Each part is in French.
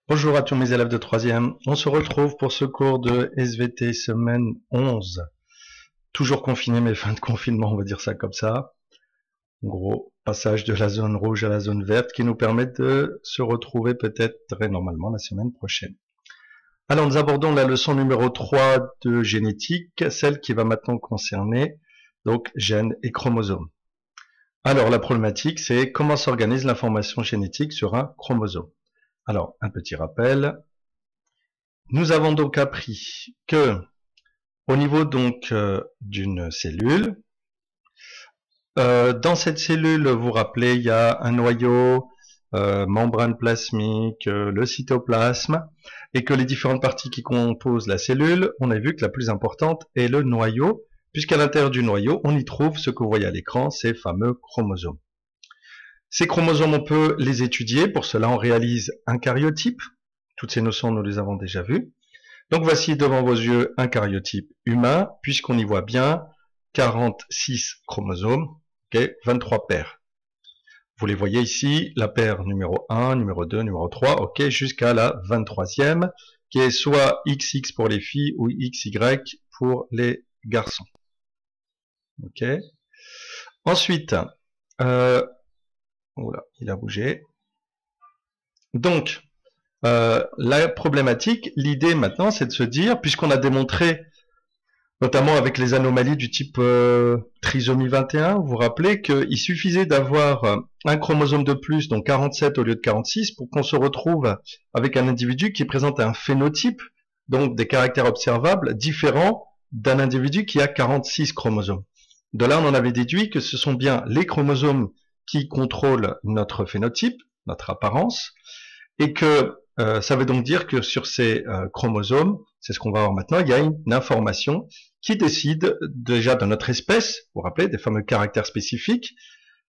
Bonjour à tous mes élèves de 3e. On se retrouve pour ce cours de SVT semaine 11. Toujours confiné, mais fin de confinement, on va dire ça comme ça. En gros, passage de la zone rouge à la zone verte qui nous permet de se retrouver peut-être très normalement la semaine prochaine. Alors, nous abordons la leçon numéro 3 de génétique, celle qui va maintenant concerner donc gènes et chromosomes. Alors, la problématique, c'est comment s'organise l'information génétique sur un chromosome. Alors, un petit rappel. Nous avons donc appris que, au niveau donc d'une cellule, dans cette cellule, vous vous rappelez, il y a un noyau, membrane plasmique, le cytoplasme, et que les différentes parties qui composent la cellule, on a vu que la plus importante est le noyau, puisqu'à l'intérieur du noyau, on y trouve ce que vous voyez à l'écran, ces fameux chromosomes. Ces chromosomes, on peut les étudier. Pour cela, on réalise un karyotype. Toutes ces notions, nous les avons déjà vues. Donc, voici devant vos yeux un karyotype humain, puisqu'on y voit bien 46 chromosomes, okay, 23 paires. Vous les voyez ici, la paire numéro 1, numéro 2, numéro 3, ok, jusqu'à la 23e, qui est soit XX pour les filles ou XY pour les garçons. Ok. Ensuite, oula, il a bougé. Donc, la problématique, l'idée maintenant, c'est de se dire, puisqu'on a démontré, notamment avec les anomalies du type trisomie 21, vous vous rappelez qu'il suffisait d'avoir un chromosome de plus, donc 47 au lieu de 46, pour qu'on se retrouve avec un individu qui présente un phénotype, donc des caractères observables, différents d'un individu qui a 46 chromosomes. De là, on en avait déduit que ce sont bien les chromosomes qui contrôlent notre phénotype, notre apparence, et que ça veut donc dire que sur ces chromosomes, c'est ce qu'on va voir maintenant, il y a une information qui décide déjà de notre espèce, vous vous rappelez, des fameux caractères spécifiques.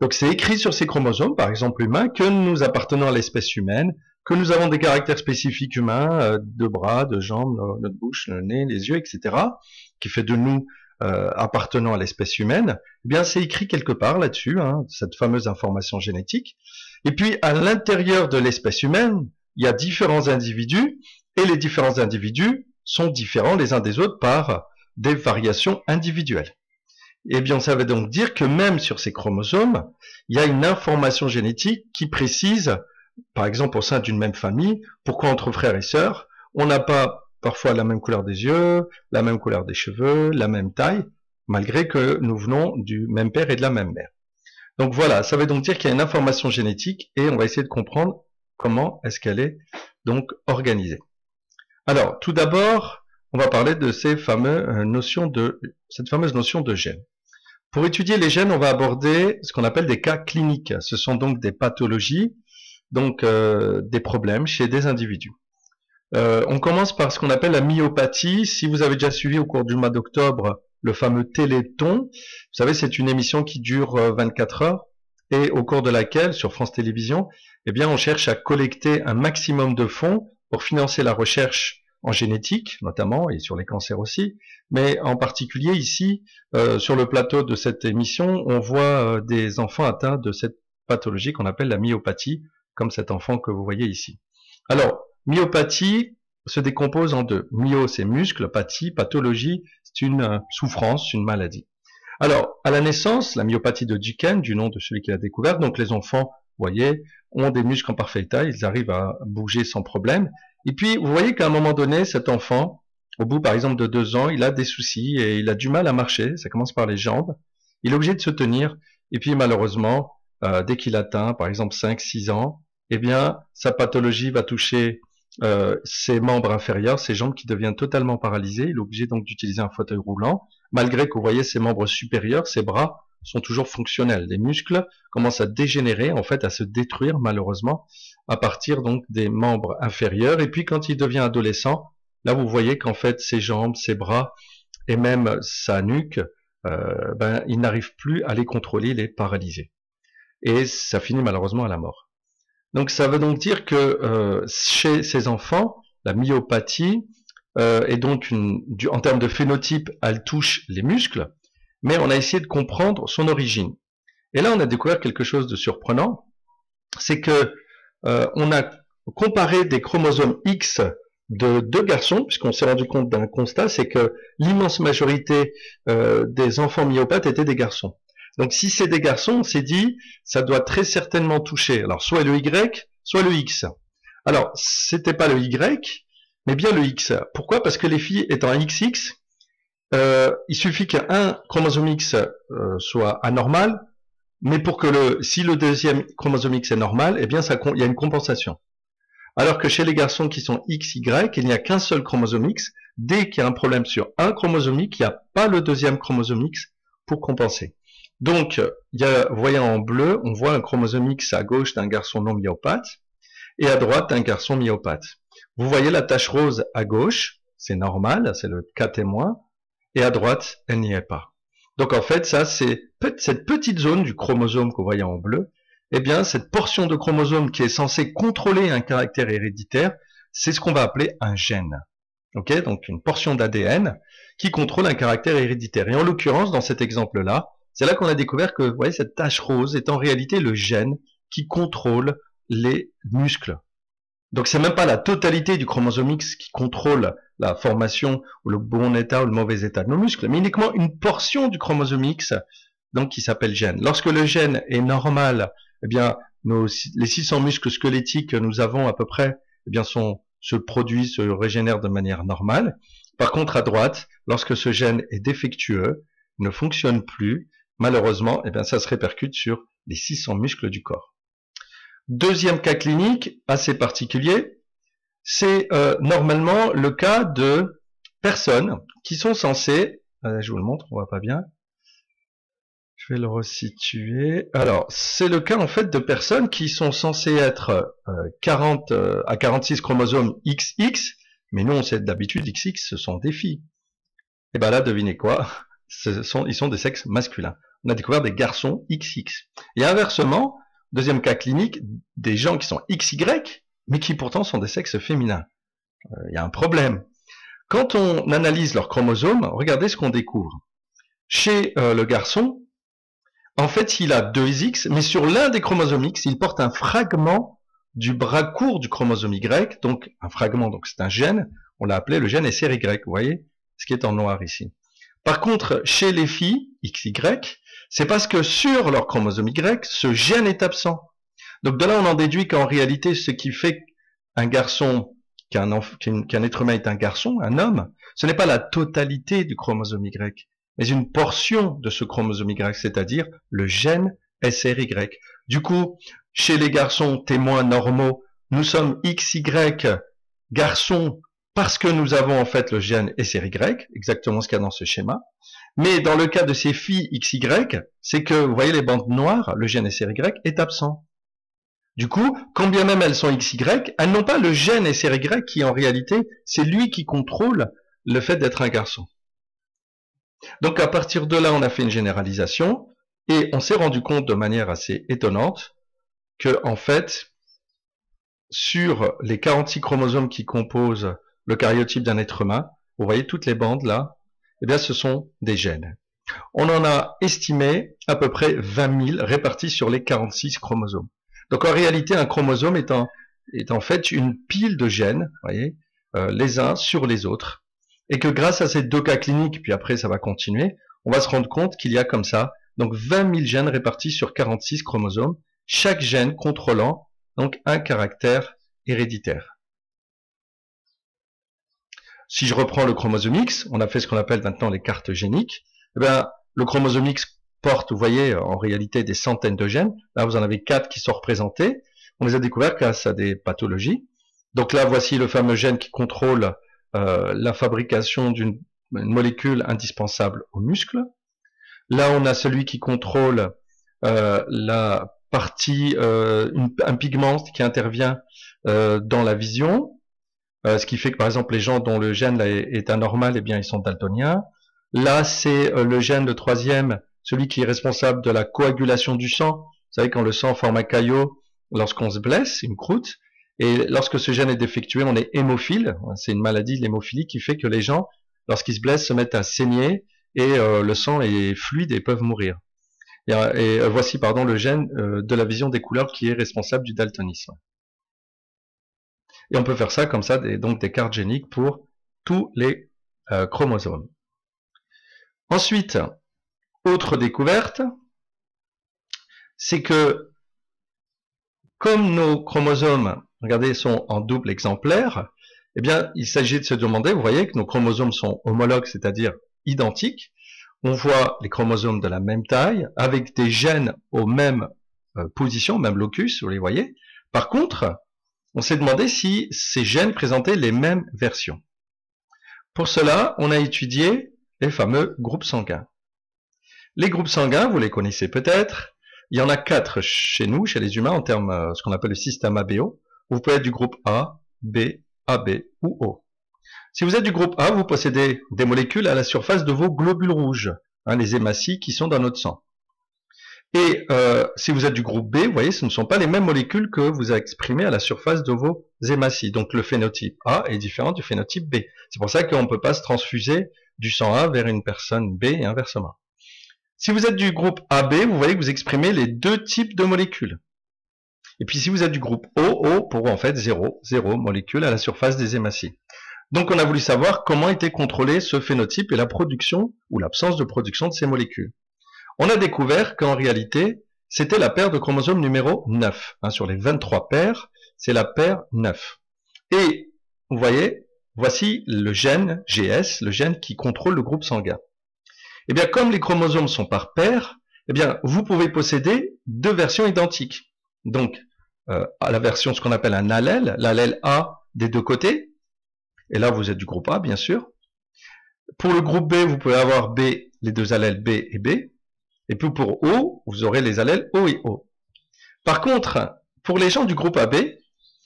Donc c'est écrit sur ces chromosomes, par exemple humains, que nous appartenons à l'espèce humaine, que nous avons des caractères spécifiques humains, de bras, de jambes, notre bouche, le nez, les yeux, etc., qui fait de nous appartenant à l'espèce humaine. Eh bien, c'est écrit quelque part là-dessus, hein, cette fameuse information génétique. Et puis, à l'intérieur de l'espèce humaine, il y a différents individus, et les différents individus sont différents les uns des autres par des variations individuelles. Eh bien, ça veut donc dire que même sur ces chromosomes, il y a une information génétique qui précise, par exemple au sein d'une même famille, pourquoi entre frères et sœurs, on n'a pas parfois la même couleur des yeux, la même couleur des cheveux, la même taille, malgré que nous venons du même père et de la même mère. Donc voilà, ça veut donc dire qu'il y a une information génétique et on va essayer de comprendre comment est-ce qu'elle est donc organisée. Alors, tout d'abord, on va parler de cette fameuse notion de gène. Pour étudier les gènes, on va aborder ce qu'on appelle des cas cliniques. Ce sont donc des pathologies, donc des problèmes chez des individus. On commence par ce qu'on appelle la myopathie. Si vous avez déjà suivi au cours du mois d'octobre le fameux Téléthon, vous savez, c'est une émission qui dure 24 heures et au cours de laquelle, sur France Télévisions, eh bien, on cherche à collecter un maximum de fonds pour financer la recherche en génétique, notamment, et sur les cancers aussi. Mais en particulier ici, sur le plateau de cette émission, on voit des enfants atteints de cette pathologie qu'on appelle la myopathie, comme cet enfant que vous voyez ici. Alors, myopathie se décompose en deux. Myo, c'est muscle, pathie, pathologie, c'est une souffrance, une maladie. Alors, à la naissance, la myopathie de Duchenne, du nom de celui qui l'a découvert, donc les enfants, vous voyez, ont des muscles en parfait état, ils arrivent à bouger sans problème. Et puis, vous voyez qu'à un moment donné, cet enfant, au bout par exemple de 2 ans, il a des soucis et il a du mal à marcher, ça commence par les jambes, il est obligé de se tenir, et puis malheureusement, dès qu'il atteint par exemple 5-6 ans, eh bien, sa pathologie va toucher ses membres inférieurs, ses jambes qui deviennent totalement paralysées, il est obligé donc d'utiliser un fauteuil roulant, malgré que vous voyez ses membres supérieurs, ses bras, sont toujours fonctionnels. Les muscles commencent à dégénérer, en fait, à se détruire malheureusement à partir donc des membres inférieurs. Et puis quand il devient adolescent, là vous voyez qu'en fait ses jambes, ses bras et même sa nuque, il n'arrive plus à les contrôler, il est paralysé. Et ça finit malheureusement à la mort. Donc ça veut donc dire que chez ces enfants, la myopathie est donc en termes de phénotype, elle touche les muscles, mais on a essayé de comprendre son origine. Et là, on a découvert quelque chose de surprenant, c'est que on a comparer des chromosomes X de deux garçons, puisqu'on s'est rendu compte d'un constat, c'est que l'immense majorité des enfants myopathes étaient des garçons. Donc si c'est des garçons, on s'est dit, ça doit très certainement toucher, alors soit le Y, soit le X. Alors, c'était pas le Y, mais bien le X. Pourquoi? Parce que les filles étant XX, il suffit qu'un chromosome X soit anormal, mais pour que si le deuxième chromosome X est normal, eh bien il y a une compensation. Alors que chez les garçons qui sont XY, il n'y a qu'un seul chromosome X. Dès qu'il y a un problème sur un chromosome X, il n'y a pas le deuxième chromosome X pour compenser. Donc, voyant en bleu, on voit un chromosome X à gauche d'un garçon non myopathe et à droite d'un garçon myopathe. Vous voyez la tache rose à gauche, c'est normal, c'est le cas témoin, et à droite, elle n'y est pas. Donc en fait, ça, c'est cette petite zone du chromosome que vous voyez en bleu, eh bien, cette portion de chromosome qui est censée contrôler un caractère héréditaire, c'est ce qu'on va appeler un gène. Ok, donc une portion d'ADN qui contrôle un caractère héréditaire. Et en l'occurrence, dans cet exemple-là, c'est là qu'on a découvert que, vous voyez, cette tache rose est en réalité le gène qui contrôle les muscles. Donc c'est même pas la totalité du chromosome X qui contrôle la formation ou le bon état ou le mauvais état de nos muscles, mais uniquement une portion du chromosome X, donc qui s'appelle gène. Lorsque le gène est normal, eh bien les 600 muscles squelettiques que nous avons à peu près, eh bien se produisent, se régénèrent de manière normale. Par contre, à droite, lorsque ce gène est défectueux, ne fonctionne plus, malheureusement, eh bien ça se répercute sur les 600 muscles du corps. Deuxième cas clinique assez particulier, c'est normalement le cas de personnes qui sont censées, je vous le montre, on voit pas bien, je vais le resituer. Alors, c'est le cas en fait de personnes qui sont censées être 40 à 46 chromosomes XX, mais nous on sait d'habitude XX ce sont des filles. Et ben là, devinez quoi, ils sont des sexes masculins. On a découvert des garçons XX. Et inversement, deuxième cas clinique, des gens qui sont XY, mais qui pourtant sont des sexes féminins. Il y a un problème. Quand on analyse leurs chromosomes, regardez ce qu'on découvre. Chez le garçon, en fait, il a 2 X, mais sur l'un des chromosomes X, il porte un fragment du bras court du chromosome Y, donc un fragment, donc c'est un gène, on l'a appelé le gène SRY, vous voyez, ce qui est en noir ici. Par contre, chez les filles, XY, c'est parce que sur leur chromosome Y, ce gène est absent. Donc de là, on en déduit qu'en réalité, ce qui fait qu'un garçon, qu'un être humain est un garçon, un homme, ce n'est pas la totalité du chromosome Y, mais une portion de ce chromosome Y, c'est-à-dire le gène SRY. Du coup, chez les garçons témoins normaux, nous sommes XY garçons parce que nous avons en fait le gène SRY, exactement ce qu'il y a dans ce schéma. Mais dans le cas de ces filles XY, c'est que, vous voyez les bandes noires, le gène SRY est absent. Du coup, quand bien même elles sont XY, elles n'ont pas le gène SRY qui en réalité, c'est lui qui contrôle le fait d'être un garçon. Donc à partir de là, on a fait une généralisation et on s'est rendu compte de manière assez étonnante que en fait, sur les 46 chromosomes qui composent le karyotype d'un être humain, vous voyez toutes les bandes là, eh bien ce sont des gènes. On en a estimé à peu près 20 000 répartis sur les 46 chromosomes. Donc en réalité, un chromosome est en fait une pile de gènes, vous voyez, les uns sur les autres. Et que grâce à ces 2 cas cliniques, puis après ça va continuer, on va se rendre compte qu'il y a comme ça donc 20 000 gènes répartis sur 46 chromosomes, chaque gène contrôlant donc un caractère héréditaire. Si je reprends le chromosome X, on a fait ce qu'on appelle maintenant les cartes géniques, eh bien, le chromosome X porte, vous voyez, en réalité des centaines de gènes. Là, vous en avez 4 qui sont représentés. On les a découverts grâce à des pathologies. Donc là, voici le fameux gène qui contrôle la fabrication d'une molécule indispensable aux muscles. Là, on a celui qui contrôle la partie, un pigment qui intervient dans la vision, ce qui fait que par exemple les gens dont le gène là, est anormal, eh bien ils sont daltoniens. Là, c'est le gène, le troisième, celui qui est responsable de la coagulation du sang. Vous savez, quand le sang forme un caillot, lorsqu'on se blesse, une croûte, et lorsque ce gène est défectué, on est hémophile. C'est une maladie de l'hémophilie qui fait que les gens, lorsqu'ils se blessent, se mettent à saigner et le sang est fluide et peuvent mourir. Et voici, pardon, le gène de la vision des couleurs qui est responsable du daltonisme. Et on peut faire ça comme ça, donc des cartes géniques pour tous les chromosomes. Ensuite, autre découverte, c'est que comme nos chromosomes, regardez, sont en double exemplaire, eh bien, il s'agit de se demander, vous voyez que nos chromosomes sont homologues, c'est-à-dire identiques. On voit les chromosomes de la même taille, avec des gènes aux mêmes positions, au même locus, vous les voyez. Par contre, on s'est demandé si ces gènes présentaient les mêmes versions. Pour cela, on a étudié les fameux groupes sanguins. Les groupes sanguins, vous les connaissez peut-être. Il y en a 4 chez nous, chez les humains, en termes ce qu'on appelle le système ABO. Vous pouvez être du groupe A, B, AB ou O. Si vous êtes du groupe A, vous possédez des molécules à la surface de vos globules rouges, hein, les hématies qui sont dans notre sang. Et si vous êtes du groupe B, vous voyez, ce ne sont pas les mêmes molécules que vous exprimez à la surface de vos hématies. Donc le phénotype A est différent du phénotype B. C'est pour ça qu'on ne peut pas se transfuser du sang A vers une personne B et inversement. Si vous êtes du groupe AB, vous voyez que vous exprimez les deux types de molécules. Et puis si vous êtes du groupe O pour en fait 0 molécules à la surface des hématies. Donc on a voulu savoir comment était contrôlé ce phénotype et la production ou l'absence de production de ces molécules. On a découvert qu'en réalité, c'était la paire de chromosomes numéro 9. Hein, sur les 23 paires, c'est la paire 9. Et vous voyez, voici le gène GS, le gène qui contrôle le groupe sanguin. Eh bien, comme les chromosomes sont par paire, eh bien, vous pouvez posséder deux versions identiques. Donc, à la version, ce qu'on appelle un allèle, l'allèle A des deux côtés. Et là, vous êtes du groupe A, bien sûr. Pour le groupe B, vous pouvez avoir B, les deux allèles B et B. Et puis pour O, vous aurez les allèles O et O. Par contre, pour les gens du groupe AB,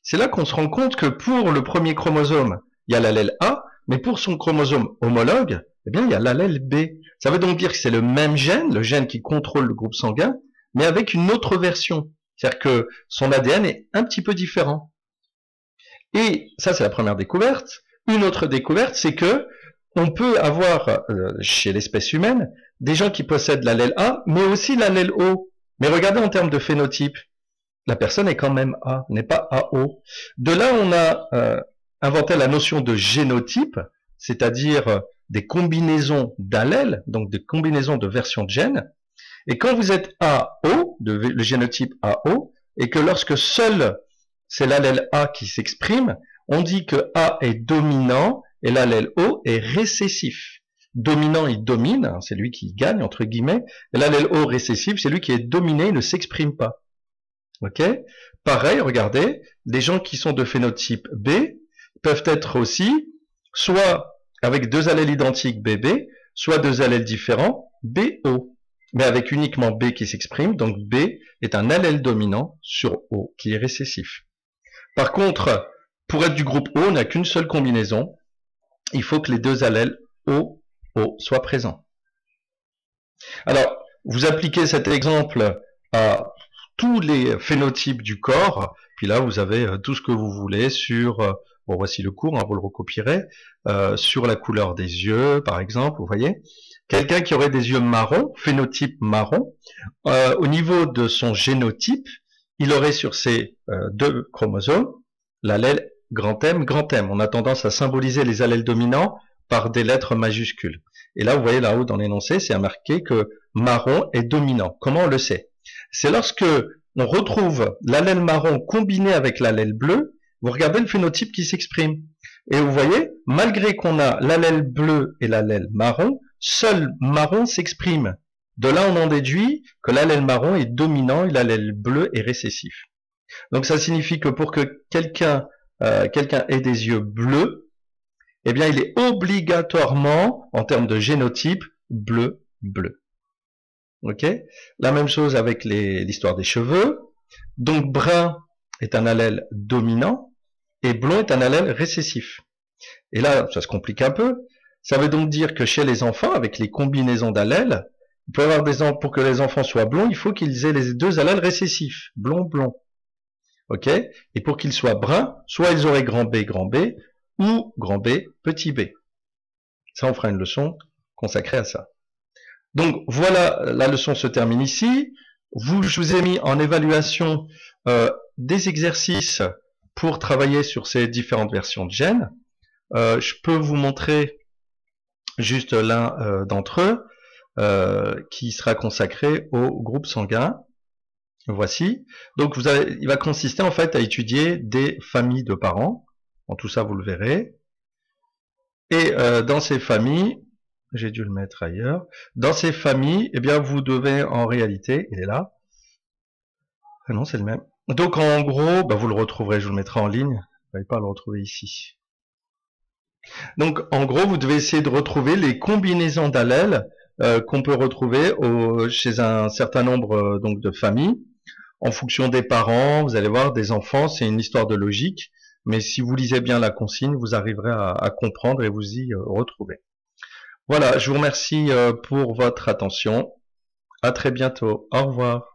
c'est là qu'on se rend compte que pour le premier chromosome, il y a l'allèle A, mais pour son chromosome homologue, eh bien, il y a l'allèle B. Ça veut donc dire que c'est le même gène, le gène qui contrôle le groupe sanguin, mais avec une autre version. C'est-à-dire que son ADN est un petit peu différent. Et ça, c'est la première découverte. Une autre découverte, c'est que on peut avoir, chez l'espèce humaine, des gens qui possèdent l'allèle A, mais aussi l'allèle O. Mais regardez en termes de phénotype, la personne est quand même A, n'est pas AO. De là, on a inventé la notion de génotype, c'est-à-dire des combinaisons d'allèles, donc des combinaisons de versions de gènes. Et quand vous êtes AO, le génotype AO, et que lorsque seul c'est l'allèle A qui s'exprime, on dit que A est dominant et l'allèle O est récessif. Dominant, il domine, hein, c'est lui qui gagne, entre guillemets, et l'allèle O récessif, c'est lui qui est dominé, il ne s'exprime pas. Ok? Pareil, regardez, les gens qui sont de phénotype B peuvent être aussi soit avec deux allèles identiques BB, soit deux allèles différents BO, mais avec uniquement B qui s'exprime, donc B est un allèle dominant sur O, qui est récessif. Par contre, pour être du groupe O, on n'a qu'une seule combinaison, il faut que les deux allèles O soient présents. Alors, vous appliquez cet exemple à tous les phénotypes du corps, puis là vous avez tout ce que vous voulez sur, bon voici le cours, hein, vous le recopierez, sur la couleur des yeux par exemple, vous voyez. Quelqu'un qui aurait des yeux marrons, phénotype marron, au niveau de son génotype, il aurait sur ses deux chromosomes l'allèle grand M, grand M. On a tendance à symboliser les allèles dominants par des lettres majuscules. Et là, vous voyez là-haut dans l'énoncé, c'est marqué que marron est dominant. Comment on le sait? C'est lorsque on retrouve l'allèle marron combiné avec l'allèle bleu, vous regardez le phénotype qui s'exprime. Et vous voyez, malgré qu'on a l'allèle bleu et l'allèle marron, seul marron s'exprime. De là, on en déduit que l'allèle marron est dominant et l'allèle bleu est récessif. Donc ça signifie que pour que quelqu'un ait des yeux bleus, eh bien il est obligatoirement, en termes de génotype, bleu. Ok? La même chose avec l'histoire des cheveux. Donc brun est un allèle dominant et blond est un allèle récessif. Et là, ça se complique un peu. Ça veut donc dire que chez les enfants, avec les combinaisons d'allèles, vous pouvez avoir des pour que les enfants soient blonds, il faut qu'ils aient les deux allèles récessifs, blond. Ok? Et pour qu'ils soient bruns, soit ils auraient grand B, ou grand B, petit b. Ça, on fera une leçon consacrée à ça. Donc voilà, la leçon se termine ici. Je vous ai mis en évaluation des exercices pour travailler sur ces différentes versions de gènes. Je peux vous montrer juste l'un d'entre eux qui sera consacré au groupe sanguin. Voici. Donc il va consister en fait à étudier des familles de parents. En tout ça, vous le verrez. Et dans ces familles, j'ai dû le mettre ailleurs. Dans ces familles, eh bien, vous devez en réalité, il est là. Ah non, c'est le même. Donc en gros, vous le retrouverez, je vous le mettrai en ligne. Vous n'allez pas le retrouver ici. Donc en gros, vous devez essayer de retrouver les combinaisons d'allèles qu'on peut retrouver chez un certain nombre donc de familles. En fonction des parents, vous allez voir, des enfants, c'est une histoire de logique. Mais si vous lisez bien la consigne, vous arriverez à comprendre et vous y retrouver. Voilà, je vous remercie pour votre attention. À très bientôt. Au revoir.